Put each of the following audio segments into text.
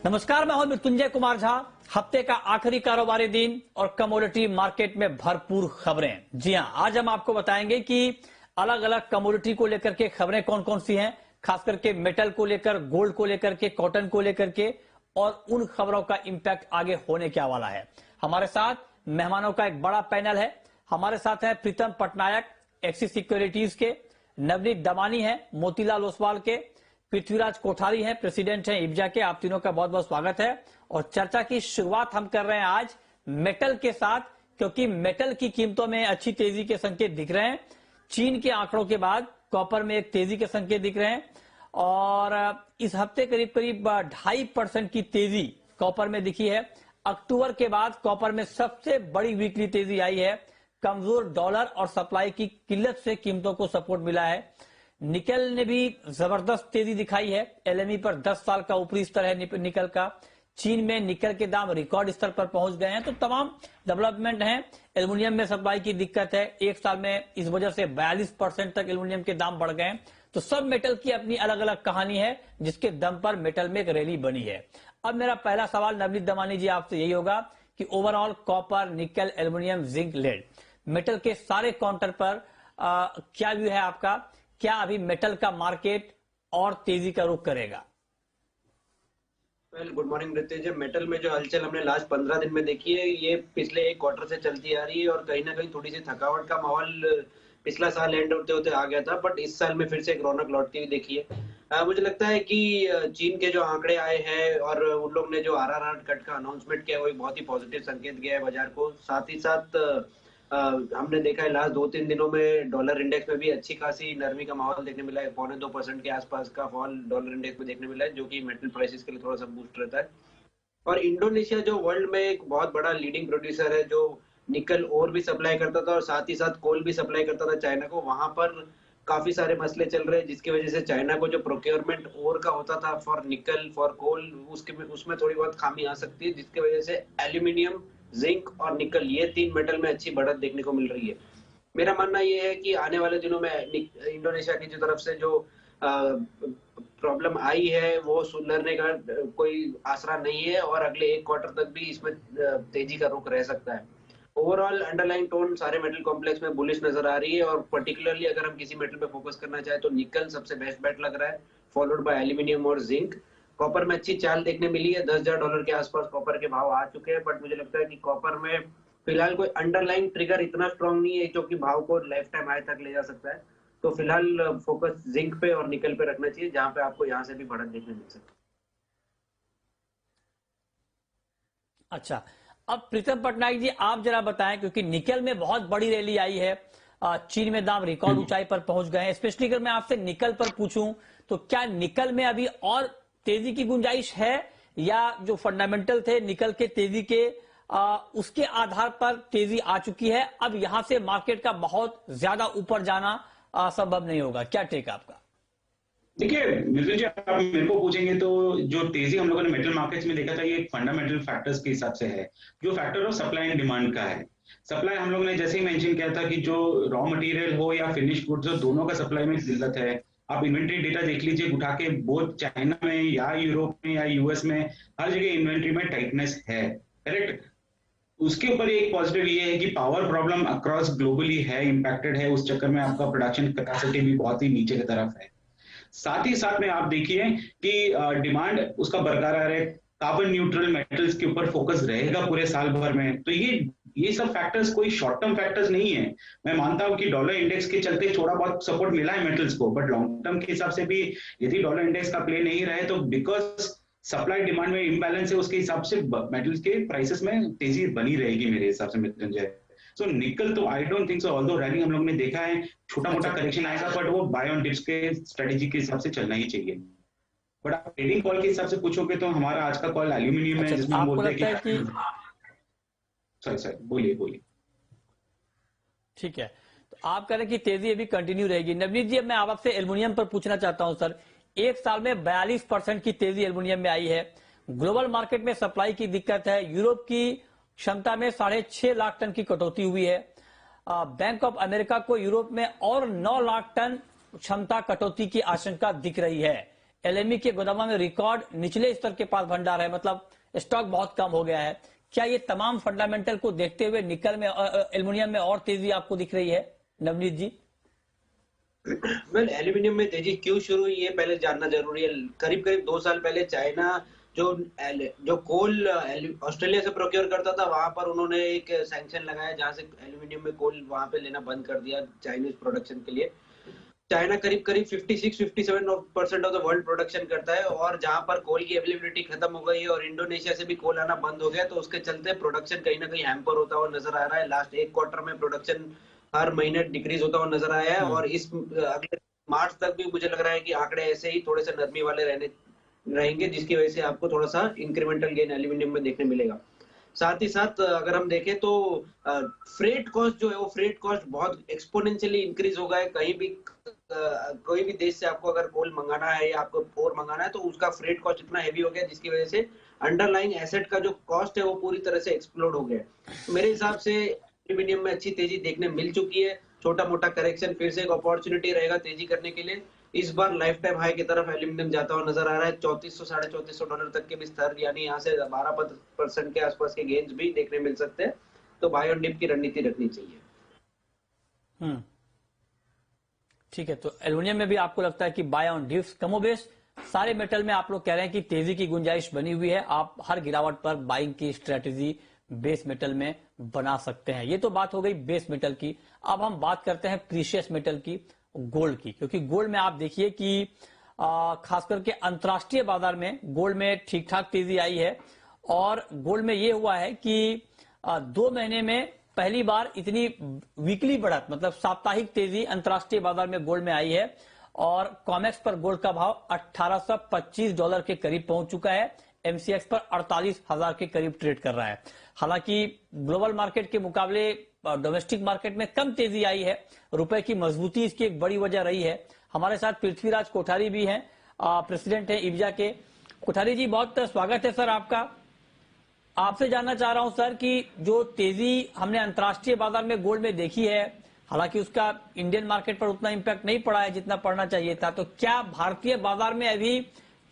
नमस्कार, मैं हूं मृत्युंजय कुमार झा। हफ्ते का आखिरी कारोबारी दिन और कमोडिटी मार्केट में भरपूर खबरें। जी हां, आज हम आपको बताएंगे कि अलग अलग कमोडिटी को लेकर के खबरें कौन कौन सी हैं, खास करके मेटल को लेकर, गोल्ड को लेकर के, कॉटन को लेकर के, और उन खबरों का इंपैक्ट आगे होने क्या वाला है। हमारे साथ मेहमानों का एक बड़ा पैनल है। हमारे साथ है प्रीतम पटनायक एक्सिस सिक्योरिटीज के, नवनीत दमानी है मोतीलाल ओसवाल के, पृथ्वीराज कोठारी हैं, प्रेसिडेंट हैं इब्जा के। आप तीनों का बहुत बहुत स्वागत है। और चर्चा की शुरुआत हम कर रहे हैं आज मेटल के साथ, क्योंकि मेटल की कीमतों में अच्छी तेजी के संकेत दिख रहे हैं। चीन के आंकड़ों के बाद कॉपर में एक तेजी के संकेत दिख रहे हैं और इस हफ्ते करीब करीब 2.5% की तेजी कॉपर में दिखी है। अक्टूबर के बाद कॉपर में सबसे बड़ी वीकली तेजी आई है। कमजोर डॉलर और सप्लाई की किल्लत से कीमतों को सपोर्ट मिला है। निकल ने भी जबरदस्त तेजी दिखाई है। एलएमई पर 10 साल का ऊपरी स्तर है निकल का। चीन में निकल के दाम रिकॉर्ड स्तर पर पहुंच गए हैं। तो तमाम डेवलपमेंट हैं। एल्युमिनियम में सप्लाई की दिक्कत है, एक साल में इस वजह से 42% तक एल्युमिनियम के दाम बढ़ गए हैं। तो सब मेटल की अपनी अलग अलग कहानी है, जिसके दम पर मेटल में एक रैली बनी है। अब मेरा पहला सवाल नवनीत दमानी जी आपसे यही होगा कि ओवरऑल कॉपर, निकल, एल्युमिनियम, जिंक, लेड मेटल के सारे काउंटर पर क्या व्यू है आपका? क्या अभी मेटल का मार्केट और तेजी का रुख करेगा? Good morning Mrityunjay. मेटल में जो हलचल हमने लास्ट 15 दिन में देखी है, ये पिछले एक क्वार्टर से चलती आ रही है और कहीं ना कहीं थोड़ी सी थकावट का माहौल पिछला साल एंड होते होते आ गया था, बट इस साल में फिर से एक रौनक लौटती हुई देखी है। मुझे लगता है कि चीन के जो आंकड़े आए हैं और उन लोग ने जो आरआरआर कट का अनाउंसमेंट किया, वो एक बहुत ही पॉजिटिव संकेत गया है बाजार को। साथ ही साथ हमने देखा है लास्ट 2-3 दिनों में डॉलर इंडेक्स में भी अच्छी खासी नरमी का माहौल देखने मिला है। 2.25% के आसपास का फॉल डॉलर इंडेक्स में देखने मिला है, जो कि मेटल प्राइसेस के लिए थोड़ा सा बूस्ट रहता है। और इंडोनेशिया जो वर्ल्ड में एक बहुत बड़ा लीडिंग प्रोड्यूसर है, जो निकल और भी सप्लाई करता था और साथ ही साथ कोल भी सप्लाई करता था चाइना को, वहां पर काफी सारे मसले चल रहे हैं, जिसकी वजह से चाइना को जो प्रोक्योरमेंट और का होता था फॉर निकल, फॉर कोल, उसमें थोड़ी बहुत खामी आ सकती है, जिसकी वजह से एल्यूमिनियम, जिंक और निकल, ये 3 मेटल में अच्छी बढ़त देखने को मिल रही है। मेरा मानना ये है कि आने वाले दिनों में इंडोनेशिया की तरफ से जो प्रॉब्लम आई है वो सुधरने का कोई आसरा नहीं है और अगले एक क्वार्टर तक भी इसमें तेजी का रुख रह सकता है। ओवरऑल अंडरलाइन टोन सारे मेटल कॉम्प्लेक्स में बुलिश नजर आ रही है और पर्टिकुलरली अगर हम किसी मेटल पे फोकस करना चाहे तो निकल सबसे बेस्ट बेट लग रहा है, फॉलोड बाय एल्यूमिनियम और जिंक। कॉपर में अच्छी चाल देखने मिली है, $10,000 के आसपास कॉपर के भाव आ चुके हैं, बट मुझे लगता है कि कॉपर में फिलहाल कोई अंडरलाइन ट्रिगर इतना स्ट्रांग नहीं है जो कि भाव को लाइफ टाइम हाई तक ले जा सकता है। तो फिलहाल फोकस जिंक पे और निकल पे रखना चाहिए, जहां पे आपको यहां से भी बढ़त देखने मिल सकती है। अच्छा, अब प्रीतम पटनायक जी आप जरा बताएं, क्योंकि निकल में बहुत बड़ी रैली आई है। चीन में दाम रिकॉर्ड ऊंचाई पर पहुंच गए हैं। स्पेशली अगर मैं आपसे निकल पर पूछूं तो क्या निकल में अभी और तेजी की गुंजाइश है, या जो फंडामेंटल थे निकल के तेजी के उसके आधार पर तेजी आ चुकी है, अब यहां से मार्केट का बहुत ज्यादा ऊपर जाना संभव नहीं होगा? क्या टेक आपका? देखिए मिर्जा जी, आप मेरे को पूछेंगे तो जो तेजी हम लोगों ने मेटल मार्केट्स में देखा था, ये फंडामेंटल फैक्टर्स के हिसाब से है, जो factor of supply and demand का है। सप्लाई हम लोगों ने जैसे ही मेंशन किया था कि जो रॉ मटेरियल हो या फिनिश गुड्स हो, दोनों का सप्लाई में किल्लत है। आप इन्वेंट्री डेटा देख लीजिए उठा के, बोथ चाइना में या यूरोप में या यूएस में, हर जगह इन्वेंट्री में टाइटनेस है। करेक्ट। उसके ऊपर एक पॉजिटिव ये है कि पावर प्रॉब्लम अक्रॉस ग्लोबली है, इंपैक्टेड है। उस चक्कर में आपका प्रोडक्शन कैपेसिटी भी बहुत ही नीचे की तरफ है। साथ ही साथ में आप देखिए कि डिमांड उसका बरकरार है। कार्बन न्यूट्रल मेटल्स के ऊपर फोकस रहेगा पूरे साल भर में। तो ये सब फैक्टर्स कोई शॉर्ट टर्म फैक्टर्स नहीं है। मैं मानता हूं कि डॉलर इंडेक्स के चलते थोड़ा बहुत सपोर्ट मिला है मेटल्स को, बट लॉन्ग टर्म के हिसाब से भी यदि डॉलर इंडेक्स का प्ले नहीं रहे तो बिकॉज सप्लाई डिमांड में इम्बैलेंस है, उसके हिसाब से मेटल्स के प्राइसेस में तेजी बनी रहेगी मेरे हिसाब से मृत्युंजय। सो निकल तो I don't think so, although rally हम लोग ने देखा है, छोटा मोटा करेक्शन आएगा, बट वो बाय ऑन डिप्स के स्ट्रेटेजी के हिसाब से चलना ही चाहिए। बट आप ट्रेडिंग कॉल के हिसाब से पूछोगे तो हमारा आज का कॉल एल्यूमिनियम है, जिसमें हम बोलते हैं कि सॉरी बोलिए। ठीक है, तो आप कह रहे हैं कि तेजी अभी कंटिन्यू रहेगी। नवनीत जी, अब मैं आपसे एल्युमिनियम पर पूछना चाहता हूं सर। एक साल में 42% की तेजी एल्युमिनियम में आई है। ग्लोबल मार्केट में सप्लाई की दिक्कत है। यूरोप की क्षमता में 6.5 लाख टन की कटौती हुई है। बैंक ऑफ अमेरिका को यूरोप में और 9 लाख टन क्षमता कटौती की आशंका दिख रही है। एलएमई के गोदामों में रिकॉर्ड निचले स्तर के पास भंडार है, मतलब स्टॉक बहुत कम हो गया है। क्या ये तमाम फंडामेंटल को देखते हुए निकल में, एल्युमिनियम में और तेजी आपको दिख रही है नवनीत जी? वेल, एल्यूमिनियम में तेजी क्यों शुरू हुई ये पहले जानना जरूरी है। करीब करीब 2 साल पहले चाइना जो जो कोल ऑस्ट्रेलिया से प्रोक्योर करता था, वहां पर उन्होंने एक सैंक्शन लगाया जहां से एल्यूमिनियम में कोल वहां पे लेना बंद कर दिया चाइनीज प्रोडक्शन के लिए। चाइना करीब करीब 56-57% ऑफ द वर्ल्ड प्रोडक्शन करता है, और जहां पर कोल की अवेलेबिलिटी खत्म हो गई है और इंडोनेशिया से भी कोल आना बंद हो गया, तो उसके चलते प्रोडक्शन कहीं ना कहीं हैम्पर होता हुआ नजर आ रहा है। लास्ट एक क्वार्टर में प्रोडक्शन हर महीने डिक्रीज होता हुआ नजर आया है, और इस अगले मार्च तक भी मुझे लग रहा है कि आंकड़े ऐसे ही थोड़े से नरमी वाले रहेंगे, जिसकी वजह से आपको थोड़ा सा इंक्रीमेंटल गेन एल्यूमिनियम में देखने मिलेगा। साथ ही साथ अगर हम देखें तो फ्रेट कॉस्ट जो है वो फ्रेट कॉस्ट बहुत एक्सपोनेंशियली इंक्रीज हो गया है। कहीं भी कोई भी देश से आपको अगर कोल मंगाना है या आपको ओर मंगाना है, तो उसका फ्रेट कॉस्ट इतना हैवी हो गया, जिसकी वजह से अंडरलाइंग एसेट का जो कॉस्ट है वो पूरी तरह से एक्सप्लोड हो गया। तो मेरे हिसाब से एल्यूमिनियम में अच्छी तेजी देखने मिल चुकी है। छोटा मोटा करेक्शन फिर से एक अपॉर्चुनिटी रहेगा तेजी करने के लिए। इस बार लाइफ टाइम हाई की तरफ एल्यूमिनियम जाता हुआ नजर आ रहा है। 3400 $3450 तक के भी स्तर, यानी यहाँ से 12% के आसपास के गेन्स भी देखने मिल सकते हैं। तो बाय ऑन डिप की रणनीति रखनी चाहिए। ठीक है, तो एल्यूमिनियम में भी आपको लगता है कि बाय ऑन डिप्स कमोबेश सारे मेटल में आप लोग कह रहे हैं कि तेजी की गुंजाइश बनी हुई है, आप हर गिरावट पर बाइंग की स्ट्रेटेजी बेस मेटल में बना सकते हैं। ये तो बात हो गई बेस मेटल की। अब हम बात करते हैं प्रीशियस मेटल की, गोल्ड की, क्योंकि गोल्ड में आप देखिए कि खास करके अंतर्राष्ट्रीय बाजार में गोल्ड में ठीक ठाक तेजी आई है, और गोल्ड में ये हुआ है कि 2 महीने में पहली बार इतनी वीकली बढ़त, मतलब साप्ताहिक तेजी अंतर्राष्ट्रीय बाजार में गोल्ड में आई है, और कॉमेक्स पर गोल्ड का भाव $1825 के करीब पहुंच चुका है। एमसीएक्स पर 48,000 के करीब ट्रेड कर रहा है। हालांकि ग्लोबल मार्केट के मुकाबले डोमेस्टिक मार्केट में कम तेजी आई है। रुपए की मजबूती इसकी एक बड़ी वजह रही है। हमारे साथ पृथ्वीराज कोठारी भी हैं, प्रेसिडेंट हैं इब्जा के। कोठारी जी, बहुत स्वागत है सर आपका। आपसे जानना चाह रहा हूं सर कि जो तेजी हमने अंतर्राष्ट्रीय बाजार में गोल्ड में देखी है, हालांकि उसका इंडियन मार्केट पर उतना इंपैक्ट नहीं पड़ा है जितना पड़ना चाहिए था, तो क्या भारतीय बाजार में अभी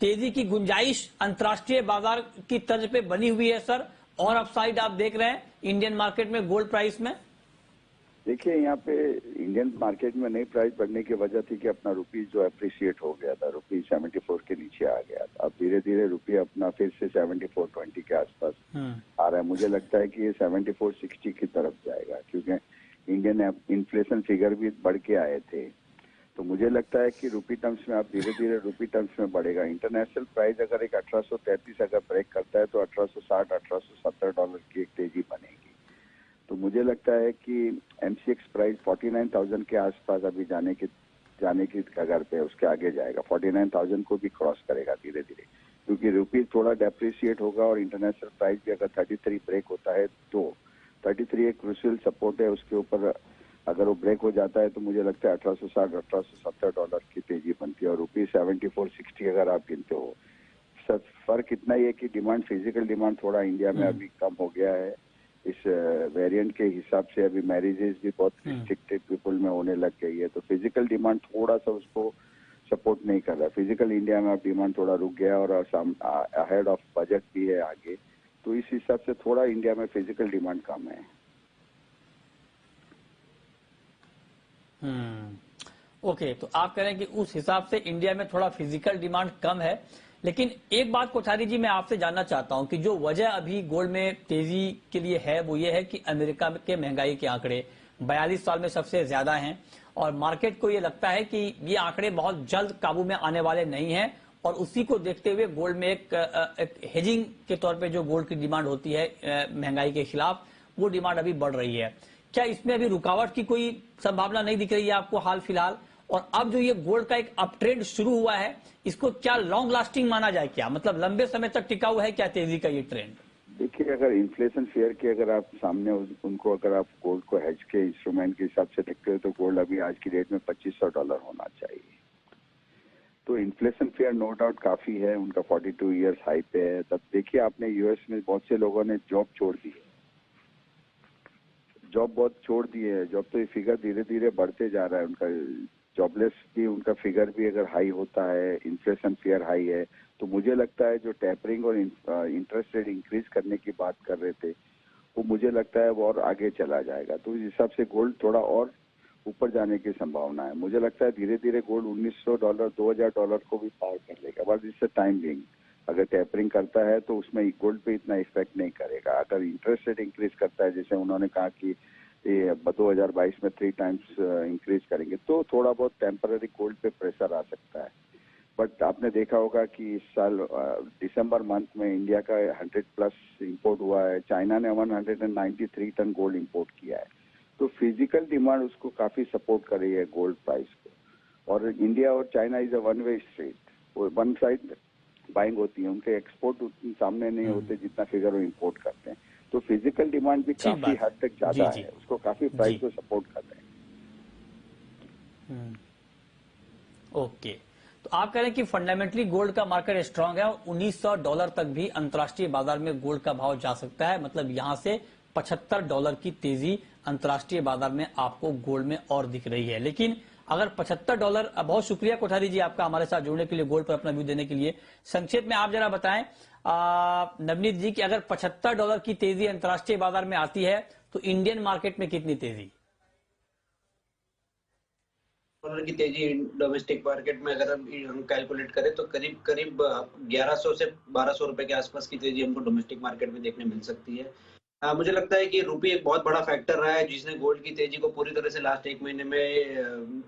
तेजी की गुंजाइश अंतर्राष्ट्रीय बाजार की तर्ज पे बनी हुई है सर, और अपसाइड आप देख रहे हैं इंडियन मार्केट में गोल्ड प्राइस में? देखिए, यहाँ पे इंडियन मार्केट में नई प्राइस बढ़ने की वजह थी कि अपना रुपी जो अप्रिशिएट हो गया था, रुपी 74 के नीचे आ गया था। अब धीरे धीरे रुपी अपना फिर से 74.20 के आसपास आ रहा है। मुझे लगता है कि ये 74.60 की तरफ जाएगा, क्योंकि इंडियन इन्फ्लेशन फिगर भी बढ़ के आए थे। तो मुझे लगता है कि रुपी टर्म्स में आप धीरे धीरे रुपी टर्म्स में बढ़ेगा। इंटरनेशनल प्राइस अगर एक 1833 अगर ब्रेक करता है तो 1860 $1870 की एक तेजी बनेगी। तो मुझे लगता है कि एमसीएक्स प्राइस 49,000 के आसपास अभी जाने की कगार पे, उसके आगे जाएगा, 49,000 को भी क्रॉस करेगा धीरे धीरे, क्योंकि रुपी थोड़ा डेप्रिशिएट होगा। और इंटरनेशनल प्राइस भी अगर 33 ब्रेक होता है तो 33 एक क्रूशियल सपोर्ट है, उसके ऊपर अगर वो ब्रेक हो जाता है तो मुझे लगता है $1860 $1870 की तेजी बनती है। और रुपी 74.60 अगर आप गिनते हो, फर्क इतना ही है कि डिमांड, फिजिकल डिमांड थोड़ा इंडिया में अभी कम हो गया है। इस वेरिएंट के हिसाब से अभी मैरिजेस भी बहुत रिस्ट्रिक्टेड पीपल में होने लग गई है, तो फिजिकल डिमांड थोड़ा सा उसको सपोर्ट नहीं कर रहा। फिजिकल इंडिया में अब डिमांड थोड़ा रुक गया, और अहेड ऑफ बजट भी है आगे, तो इस हिसाब से थोड़ा इंडिया में फिजिकल डिमांड कम है। ओके, तो आप कह रहे हैं कि उस हिसाब से इंडिया में थोड़ा फिजिकल डिमांड कम है। लेकिन एक बात कोठारी जी मैं आपसे जानना चाहता हूं कि जो वजह अभी गोल्ड में तेजी के लिए है वो ये है कि अमेरिका के महंगाई के आंकड़े 42 साल में सबसे ज्यादा हैं, और मार्केट को ये लगता है कि ये आंकड़े बहुत जल्द काबू में आने वाले नहीं हैं, और उसी को देखते हुए गोल्ड में एक हेजिंग के तौर पे जो गोल्ड की डिमांड होती है महंगाई के खिलाफ, वो डिमांड अभी बढ़ रही है। क्या इसमें अभी रुकावट की कोई संभावना नहीं दिख रही है आपको हाल फिलहाल? और अब जो ये गोल्ड का एक अपट्रेंड शुरू हुआ है, इसको क्या लॉन्ग लास्टिंग माना जाए? क्या मतलब लंबे समय तक टिकाऊ है क्या तेजी का ये ट्रेंड? देखिए, अगर इन्फ्लेशन फेयर के अगर आप सामने उनको अगर आप गोल्ड को हेज के इंस्ट्रूमेंट के हिसाब से देखते हो, तो गोल्ड अभी आज की डेट में $2500 होना चाहिए। तो इन्फ्लेशन फेयर नो डाउट काफी है, उनका 42 ईयर्स हाई पे है। तब देखिए, आपने यूएस में बहुत से लोगों ने जॉब छोड़ दी है, जॉब तो ये फिगर धीरे धीरे बढ़ते जा रहा है उनका। जॉबलेस की उनका फिगर भी अगर हाई होता है, इन्फ्लेशन फियर हाई है, तो मुझे लगता है जो टेपरिंग और इंटरेस्ट रेट इंक्रीज करने की बात कर रहे थे, वो मुझे लगता है वो और आगे चला जाएगा। तो इस हिसाब से गोल्ड थोड़ा और ऊपर जाने की संभावना है। मुझे लगता है धीरे धीरे गोल्ड $1900 $2000 को भी पार कर लेगा, बट इससे टाइम बिंग। अगर टेपरिंग करता है तो उसमें गोल्ड पे इतना इफेक्ट नहीं करेगा। अगर इंटरेस्ट रेट इंक्रीज करता है, जैसे उन्होंने कहा कि ये 2022 में 3 टाइम्स इंक्रीज करेंगे, तो थोड़ा बहुत टेम्पररी गोल्ड पे प्रेशर आ सकता है। बट आपने देखा होगा कि इस साल दिसंबर मंथ में इंडिया का 100+ इंपोर्ट हुआ है। चाइना ने 193 टन गोल्ड इंपोर्ट किया है। तो फिजिकल डिमांड उसको काफी सपोर्ट कर रही है गोल्ड प्राइस को। और इंडिया और China is a one way street. वो वन साइड बाइंग होती है, उनके एक्सपोर्ट उतने सामने नहीं होते जितना फिगर वो इंपोर्ट करते हैं। तो फिजिकल डिमांड भी ठीक काफी बात हद तक ज्यादा है, उसको काफी जी। प्राइस को सपोर्ट कर रहे हैं। ओके, तो आप कह रहे हैं कि फंडामेंटली गोल्ड का मार्केट स्ट्रांग है और $1900 तक भी अंतर्राष्ट्रीय बाजार में गोल्ड का भाव जा सकता है। मतलब यहां से $75 की तेजी अंतर्राष्ट्रीय बाजार में आपको गोल्ड में और दिख रही है। लेकिन अगर $75, बहुत शुक्रिया कोठारी जी आपका हमारे साथ जुड़ने के लिए, गोल्ड पर अपना व्यू देने के लिए। संक्षेप में आप जरा बताएं नवनीत जी कि अगर $75 की तेजी अंतर्राष्ट्रीय बाजार में आती है तो इंडियन मार्केट में कितनी तेजी? डॉलर की तेजी डोमेस्टिक मार्केट में अगर हम कैलकुलेट करें तो करीब करीब 1100 से 1200 रुपए के आसपास की तेजी हमको डोमेस्टिक मार्केट में देखने मिल सकती है। मुझे लगता है कि रुपी एक बहुत बड़ा फैक्टर रहा है जिसने गोल्ड की तेजी को पूरी तरह से लास्ट 1 महीने में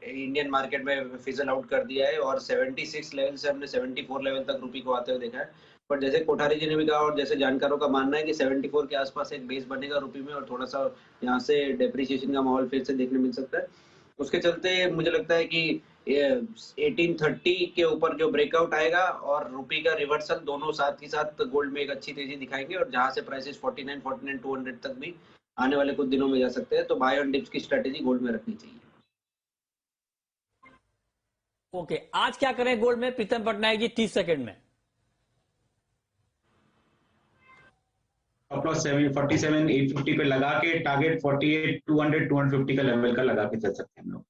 इंडियन मार्केट में फिजल आउट कर दिया है और 76 लेवल से हमने 74 लेवल तक रुपी को आते हुए देखा है। पर जैसे कोठारी जी ने भी कहा और जैसे जानकारों का मानना है कि 74 के आसपास एक बेस बनेगा रुपी में और थोड़ा सा यहाँ से डेप्रिसिएशन का माहौल फिर से देखने मिल सकता है। उसके चलते मुझे लगता है कि 1830 के ऊपर जो ब्रेकआउट आएगा और रुपी का रिवर्सल दोनों साथ ही साथ गोल्ड में एक अच्छी तेजी दिखाएंगे और जहां से प्राइसेस 49 200 तक भी आने वाले कुछ दिनों में जा सकते हैं। तो बाय ऑन डिप्स की स्ट्रेटेजी गोल्ड में रखनी चाहिए। ओके, आज क्या करें गोल्ड में प्रीतम पटनायक जी 30 सेकंड में? स्टॉप लॉस 47,850 पे लगा के टारगेट 48,200 250 का लेवल का लगा के चल सकते हैं हम लोग।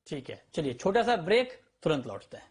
ठीक है, चलिए छोटा सा ब्रेक, तुरंत लौटते हैं।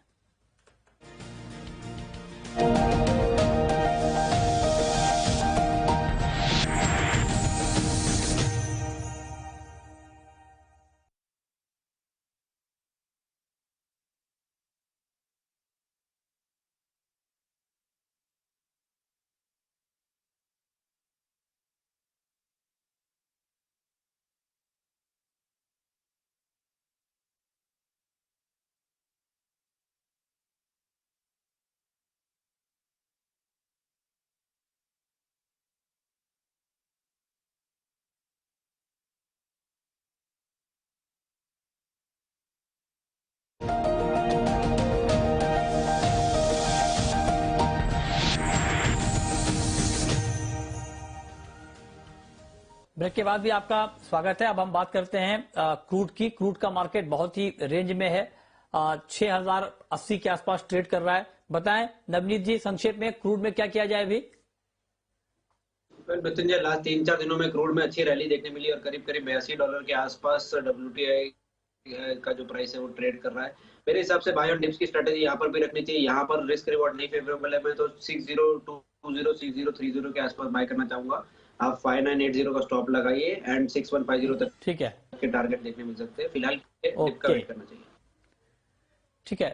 ब्रेक के बाद भी आपका स्वागत है। अब हम बात करते हैं क्रूड की। क्रूड का मार्केट बहुत ही रेंज में है, 6080 के आसपास ट्रेड कर रहा है। बताएं नवनीत जी संक्षेप में क्रूड में क्या किया जाए अभी? नितिन जी, लास्ट 3-4 दिनों में क्रूड में अच्छी रैली देखने मिली और करीब करीब $82 के आसपास WTI का जो प्राइस है वो ट्रेड कर रहा है। मेरे हिसाब से बाय ऑन डिप्स की स्ट्रेटेजी यहाँ पर भी रखनी चाहिए। यहाँ पर रिस्क रिवॉर्ड नहीं फेवरेबल है। मैं तो 6020 6030 के आसपास बाय करना चाहूंगा। आप 5980 का स्टॉप लगाइए एंड 6150 तक ठीक है, के टारगेट देखने मिल सकते हैं। फिलहाल डिप का वेट करना चाहिए। ठीक है।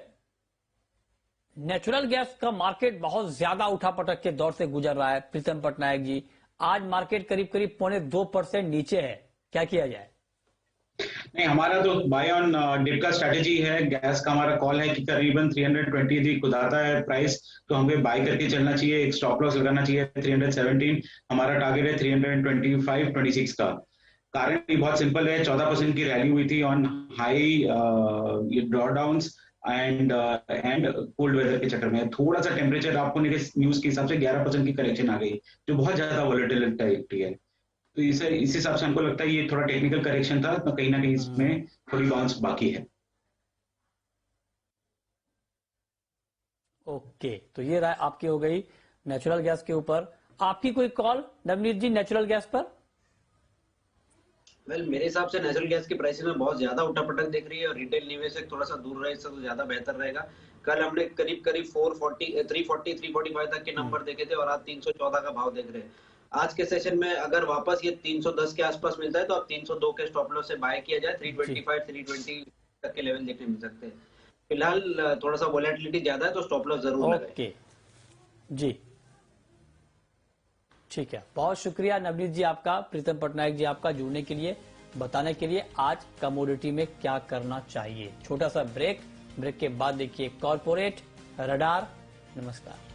नेचुरल गैस का मार्केट बहुत ज्यादा उठापटक के दौर से गुजर रहा है प्रीतम पटनायक जी। आज मार्केट करीब करीब 0.25% नीचे है, क्या किया जाए? नहीं, हमारा तो बाय ऑन डिप का स्ट्रेटेजी है। गैस का हमारा कॉल है कि करीबन 320 खुदाता है प्राइस, तो हमें बाय करके चलना चाहिए। एक स्टॉप लॉस लगाना चाहिए 317। हमारा टारगेट है 325-26 का। कारण भी बहुत सिंपल है, 14% की रैली हुई थी on high drawdowns and cold weather के चक्कर में। थोड़ा सा टेम्परेचर आपको न्यूज के हिसाब से 11% की करेक्शन आ गई, जो बहुत ज्यादा वोलेटिलिटी है। तो इस हिसाब से हमको लगता है ये थोड़ा टेक्निकल करेक्शन था, तो कहीं ना कहीं इसमें थोड़ी बाउंस बाकी है। ओके, तो ये राय आपकी हो गई नेचुरल गैस के ऊपर। आपकी कोई कॉल नवनीत जी नेचुरल गैस पर? मेरे हिसाब से नेचुरल गैस की प्राइसेस में बहुत ज्यादा उठापटक दिख रही है और रिटेल निवेशक थोड़ा सा दूर रहे इससे तो ज्यादा बेहतर रहेगा। कल हमने करीब करीब 440 340 345 तक के नंबर देखे थे और आज 314 का भाव देख रहे हैं। आज के सेशन में अगर वापस ये 310 के आसपास मिलता है तो अब 302 के स्टॉप लॉस से बाय किया जाए। 325 320 तक के लेवल देखने मिल सकते हैं। फिलहाल थोड़ा सा वोलेटिलिटी ज्यादा है तो स्टॉप लॉस जरूर लगाएं। ओके जी, ठीक है, बहुत शुक्रिया नवनीत जी आपका, प्रीतम पटनायक जी आपका जुड़ने के लिए, बताने के लिए आज कमोडिटी में क्या करना चाहिए। छोटा सा ब्रेक के बाद देखिए कॉर्पोरेट रडार। नमस्कार।